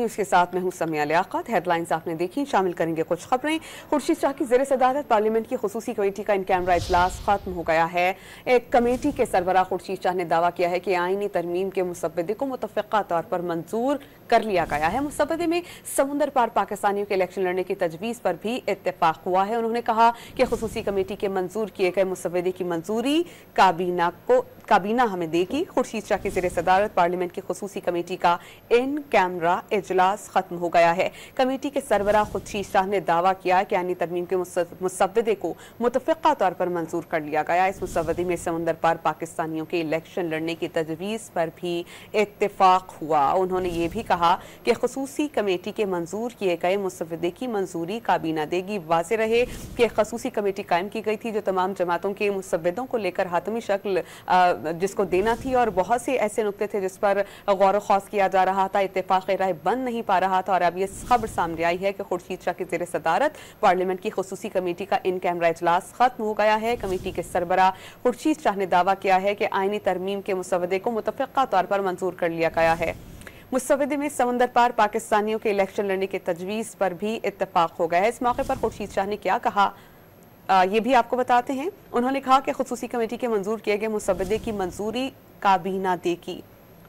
News के साथ मैं हूं समिया लियाकत। हेडलाइंस आपने देखी, शामिल करेंगे कुछ खबरें। खुर्शीद शाह की ज़ेर सदारत पार्लियामेंट की खुसूसी कमेटी का इन कैमरा इजलास खत्म हो गया है। एक कमेटी के सरबराह खुर्शीद शाह ने दावा किया है कि आईनी तरमीम के मुसव्वदे को मुतफ़िक़ा तौर पर मंजूर कर लिया गया है। मुसव्वदे में समुंदर पार पाकिस्तानियों के इलेक्शन लड़ने की तजवीज़ पर भी इत्तेफाक हुआ है। उन्होंने कहा कि खुसूसी कमेटी के मंजूर किए गए मुसव्वदे की मंजूरी काबीना हमें देगी। खुर्शीद शाह की ज़ेर सदारत पार्लियामेंट की खुसूसी कमेटी का इन कैमरा इजलास खत्म हो गया है। कमेटी के सरबराह खुर्शीद शाह ने दावा किया कि आईनी तरमीम के मुसव्वदे को मुतफ़िक़ा तौर पर मंजूर कर लिया गया। इस मुसव्वदे में समुंदर पार पाकिस्तानियों के इलेक्शन लड़ने की तजवीज़ पर भी इत्तेफाक हुआ। उन्होंने ये भी कहा कि खुसूसी कमेटी के मंजूर किए गए मुसव्वदे की मंजूरी काबीना देगी। वाज़ेह रहे कि खुसूसी कमेटी कायम की गई थी जो तमाम जमातों के मुसव्वदों को लेकर हातमी शक्ल जिसको देना थी, और बहुत से ऐसे नुक्ते थे जिस पर गौर ख़ौस किया जा रहा था। इत्तेफाक राय बन नहीं पा रहा था, और अब ये खबर सामने आई है कि खुर्शीद शाह की ज़ेर सदारत पार्लियामेंट की खुसूसी कमेटी का इन कैमरा इजलास खत्म हो गया है। कमेटी के सरबराह खुर्शीद शाह ने दावा किया है कि आईनी तरमीम के मुसव्वदे को मुतफ़िक़ा तौर पर मंजूर कर लिया गया है। मुसव्वदे में समंदर पार पाकिस्तानियों के इलेक्शन लड़ने की तजवीज़ पर भी इत्तेफाक हो गया है। इस मौके पर खुर्शीद शाह ने क्या कहा ये भी आपको बताते हैं। उन्होंने कहा कि खुसूसी कमेटी के मंजूर किए गए मुसव्वदे की मंजूरी काबीना देगी।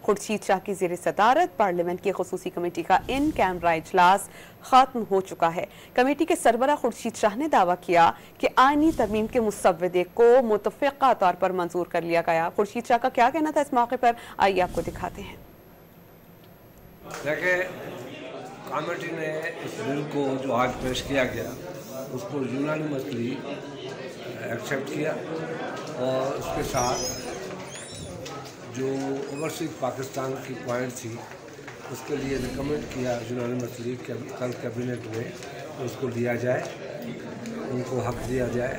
खुर्शीद शाह की ज़ेर सदारत पार्लियामेंट की खुसूसी कमेटी का इन कैमरा इजलास खत्म हो चुका है। कमेटी के सरबराह खुर्शीद शाह ने दावा किया कि आईनी तरमीम के मुसव्वदे को मुतफ़िक़ा तौर पर मंजूर कर लिया गया। खुर्शीद शाह का क्या कहना था इस मौके पर, आइए आपको दिखाते हैं। देखिए, कमेटी ने इस बिल को जो आज पेश किया गया उसको यूनानिमसली एक्सेप्ट किया, और उसके साथ जो ओवरसीज पाकिस्तान की पॉइंट थी उसके लिए रिकमेंड किया यूनानिमसली कि कल कैबिनेट में उसको दिया जाए, उनको हक दिया जाए।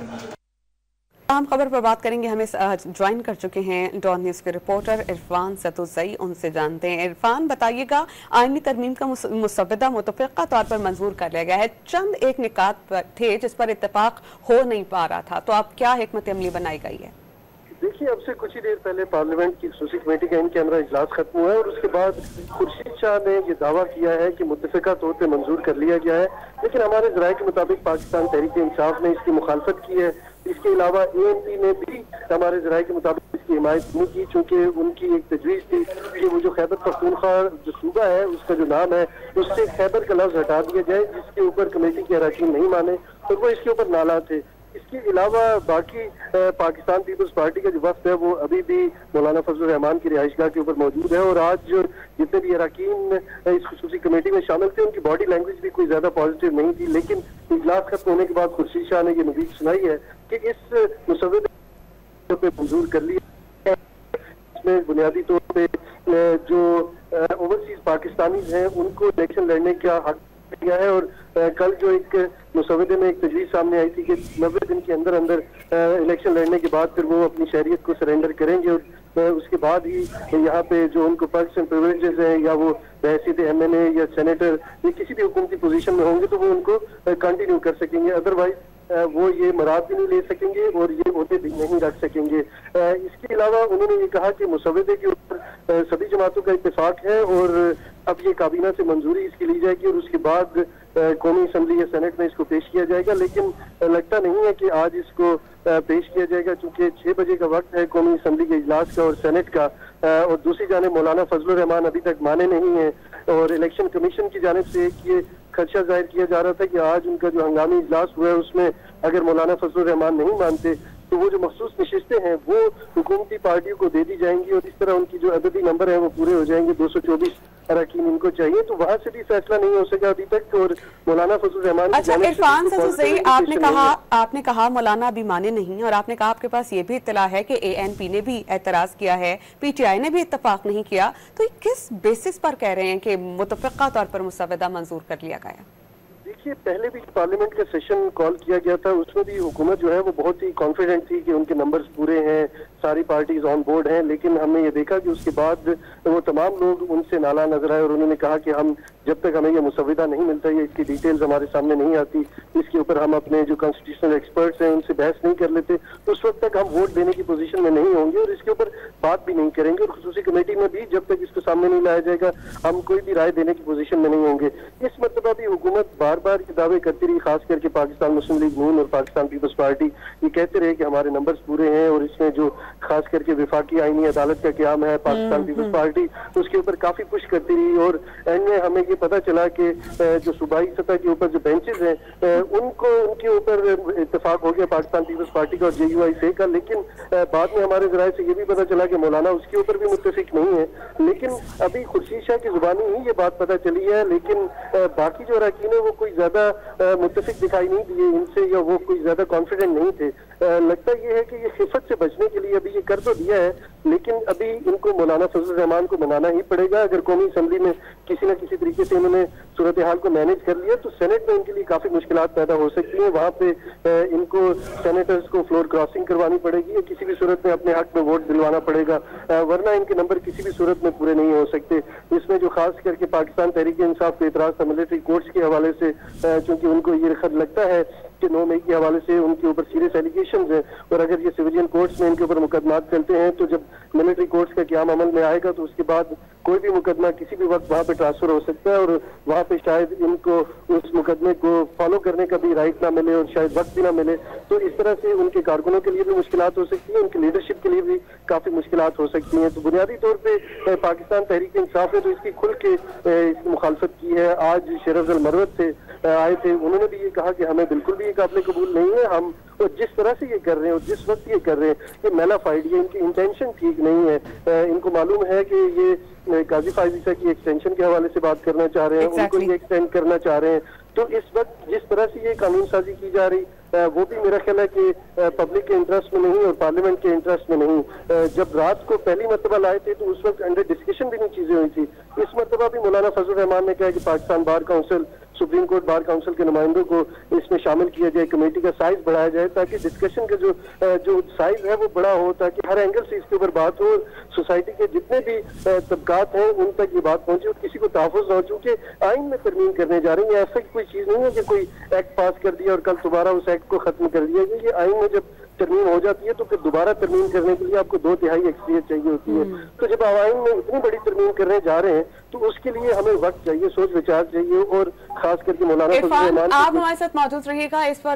हम खबर पर बात करेंगे। हमें ज्वाइन कर चुके हैं डॉन न्यूज़ के रिपोर्टर इरफान सतुज़ई, उनसे जानते हैं। इरफान, बताइएगा, आईनी तरमीम का मुसव्वदा मुतफ़िक़ा तौर पर मंजूर कर लिया गया है। चंद एक निकात थे जिस पर इत्तेफाक हो नहीं पा रहा था, तो अब क्या हिकमत अमली बनाई गई है? देखिए, अब से कुछ ही देर पहले पार्लियामेंट की खुसूसी कमेटी का इन कैमरा इजलास खत्म हुआ है, और उसके बाद खुर्शीद शाह ने ये दावा किया है कि मुतफ़िक़ा तौर पर मंजूर कर लिया गया है। लेकिन हमारे ज़राए के मुताबिक पाकिस्तान तहरीक इंसाफ ने इसकी मुखालफत की है। इसके अलावा ANP ने भी हमारे ज़राए के मुताबिक इसकी हिमायत नहीं की, चूँकि उनकी एक तजवीज़ थी कि वो जो खैबर पख्तूनख्वा जो सूबा है उसका जो नाम है उससे खैबर का लफ्ज़ हटा दिया जाए, जिसके ऊपर कमेटी के अरकान नहीं माने और वो इसके ऊपर नाला थे। इसके अलावा बाकी पाकिस्तान पीपल्स पार्टी का जो वफ्द है वो अभी भी मौलाना फजल रहमान की रिहाइशगाह के ऊपर मौजूद है, और आज जो जितने भी अरकान इस खुसूसी कमेटी में शामिल थे उनकी बॉडी लैंग्वेज भी कोई ज्यादा पॉजिटिव नहीं थी। लेकिन इजलास खत्म होने के बाद खुर्शीद शाह ने ये नतीज सुनाई है कि इस मुसव्वदे पे मंजूर कर लिया। इसमें बुनियादी तौर पे जो ओवरसीज पाकिस्तानी हैं उनको इलेक्शन लड़ने का हक दिया है, और कल जो एक मुसव्वदे में एक तजवीज़ सामने आई थी कि 90 दिन के अंदर अंदर इलेक्शन लड़ने के बाद फिर वो अपनी शहरियत को सरेंडर करेंगे, और उसके बाद ही यहाँ पे जो उनको पर्क्स एंड प्रिविलेजेस हैं या वो बहसीत MNA या सेनेटर या किसी भी हुकूमती पोजीशन में होंगे तो वो उनको कंटिन्यू कर सकेंगे। अदरवाइज वो ये मराद भी नहीं ले सकेंगे और ये ओहदे भी नहीं रख सकेंगे। इसके अलावा उन्होंने ये कहा कि मुसव्वदे के ऊपर सभी जमातों का इत्तेफाक है, और अब ये काबीना से मंजूरी इसकी ली जाएगी और उसके बाद कौमी असम्बली या सेनेट में इसको पेश किया जाएगा। लेकिन लगता नहीं है कि आज इसको पेश किया जाएगा, क्योंकि 6 बजे का वक्त है कौमी असम्बली के इजलास का और सेनेट का, और दूसरी जानिब मौलाना फजल रहमान अभी तक माने नहीं है, और इलेक्शन कमीशन की जानिब से एक ये खदशा जाहिर किया जा रहा था कि आज उनका जो हंगामी इजलास हुआ है उसमें अगर मौलाना फजल रहमान नहीं मानते तो वो जो मखसूस नशिस्तें हैं वो हुकूमती पार्टियों को दे दी जाएंगी, और इस तरह उनकी जो अददी नंबर है वो पूरे हो जाएंगे। 224 अरकान इनको चाहिए, तो वहाँ से भी फैसला नहीं हो सका अभी तक, और मौलाना फजल रहमान। अच्छा इरफान सही, आपने कहा मौलाना अभी माने नहीं, और आपने कहा आपके पास ये भी इत्तला है कि ANP ने भी एतराज किया है, PTI ने भी इत्तफाक नहीं किया, तो किस बेसिस पर कह रहे हैं कि मुतफ़िक़ा तौर पर मुसव्वदा मंजूर कर लिया गया? देखिए, पहले भी पार्लियामेंट का सेशन कॉल किया गया था, उसमें भी हुकूमत जो है वो बहुत ही कॉन्फिडेंट थी कि उनके नंबर्स पूरे हैं, सारी पार्टीज ऑन बोर्ड हैं, लेकिन हमने ये देखा कि उसके बाद वो तमाम लोग उनसे नाला नजर आए और उन्होंने कहा कि हम जब तक हमें ये मुसविदा नहीं मिलता, ये इसकी डिटेल्स हमारे सामने नहीं आती, इसके ऊपर हम अपने जो कॉन्स्टिट्यूशनल एक्सपर्ट्स हैं उनसे बहस नहीं कर लेते, तो उस वक्त तक हम वोट देने की पोजीशन में नहीं होंगे और इसके ऊपर बात भी नहीं करेंगे। और खुसूसी कमेटी में भी जब तक इसको सामने नहीं लाया जाएगा हम कोई भी राय देने की पोजीशन में नहीं होंगे। इस मरतबा भी हुकूमत बार बार ये दावे करती रही, खास करके पाकिस्तान मुस्लिम लीग नून और पाकिस्तान पीपल्स पार्टी ये कहते रहे कि हमारे नंबर्स पूरे हैं और इसमें जो खास करके विफाकी आईनी अदालत का क्याम है पाकिस्तान पीपल्स पार्टी उसके ऊपर काफी पुश करती रही। और एंड में हमें ये पता चला कि जो सूबाई सतह के ऊपर जो बेंचेस हैं उनके ऊपर इत्तेफाक हो गया पाकिस्तान पीपल्स पार्टी का और JUIC का, लेकिन बाद में हमारे जराये से ये भी पता चला कि मौलाना उसके ऊपर भी मुत्तफिक नहीं है। लेकिन अभी खुर्शीद शाह की जुबानी ही ये बात पता चली है, लेकिन बाकी जो अरकान है वो कोई ज्यादा मुत्तफिक दिखाई नहीं दिए इनसे, या वो कोई ज्यादा कॉन्फिडेंट नहीं थे। लगता ये है कि ये खिफत से बचने के लिए अभी ये कर तो दिया है, लेकिन अभी इनको मौलाना फजल रहमान को मनाना ही पड़ेगा। अगर कौमी असम्बली में किसी न किसी तरीके से इन्होंने सूरत हाल को मैनेज कर लिया तो सेनेट में इनके लिए काफी मुश्किलात पैदा हो सकती हैं। वहां पे इनको सेनेटर्स को फ्लोर क्रॉसिंग करवानी पड़ेगी या किसी भी सूरत में अपने हक में वोट दिलवाना पड़ेगा, वरना इनके नंबर किसी भी सूरत में पूरे नहीं हो सकते। इसमें जो खास करके पाकिस्तान तहरीक इंसाफ पे इतराज था मिलिट्री कोर्ट्स के हवाले से, चूंकि उनको ये खत लगता है कि 9 मई के हवाले से उनके ऊपर सीरियस एलिगेशंस हैं और अगर ये सिविलियन कोर्ट्स में इनके ऊपर मुकदमात चलते हैं तो जब मिलिट्री कोर्ट्स का क्याम अमल में आएगा तो उसके बाद कोई भी मुकदमा किसी भी वक्त वहाँ पे ट्रांसफर हो सकता है और वहाँ पे शायद इनको उस मुकदमे को फॉलो करने का भी राइट ना मिले और शायद वक्त भी ना मिले। तो इस तरह से उनके कारकुनों के लिए भी मुश्किलात हो सकती है, उनकी लीडरशिप के लिए भी काफी मुश्किलात हो सकती हैं। तो बुनियादी तौर पे पाकिस्तान तहरीक इंसाफ ने तो इसकी खुल के इसकी मुखालफत की है। आज शेर अफजल मरवत से आए थे, उन्होंने भी ये कहा कि हमें बिल्कुल भी ये काबिल कबूल नहीं है, हम और जिस तरह से ये कर रहे हैं और जिस वक्त ये कर रहे हैं ये मेलाफाइड, ये इनकी इंटेंशन ठीक नहीं है। इनको मालूम है कि ये काजी फायजीसा की एक्सटेंशन के हवाले से बात करना चाह रहे हैं, उनको ये एक्सटेंड करना चाह रहे हैं। तो इस वक्त जिस तरह से ये कानून साजी की जा रही वो भी मेरा ख्याल है कि पब्लिक के इंटरेस्ट में नहीं और पार्लियामेंट के इंटरेस्ट में नहीं। जब रात को पहली मरतबा लाए थे तो उस वक्त अंडर डिस्कशन भी नहीं चीजें हुई थी। इस मरतबा भी मौलाना फजल रहमान ने कहा कि Pakistan bar council, supreme court bar council के नुमाइंदों को इसमें शामिल किया जाए, कमेटी का साइज बढ़ाया जाए ताकि डिस्कशन का जो साइज है वो बड़ा हो, ताकि हर एंगल से इसके ऊपर बात हो, सोसाइटी के जितने भी तबकात हैं उन तक ये बात पहुंचे और किसी को तहफ़्फ़ुज़ ना हो। चूंकि आइन में तरमीम करने जा रही है, ऐसा कोई चीज नहीं है कि कोई एक्ट पास कर दिया और कल दोबारा उस एक्ट को खत्म कर दिया गया। ये आइन में जब तरमीम हो जाती है तो फिर दोबारा तरमीम करने के लिए आपको 2/3 अक्सरियत चाहिए होती है। तो जब आइन में इतनी बड़ी तरमीम करने जा रहे हैं तो उसके लिए हमें वक्त चाहिए, सोच विचार चाहिए और खास करके मौलाना आप हमारे साथ मौजूद रहिएगा इस पर।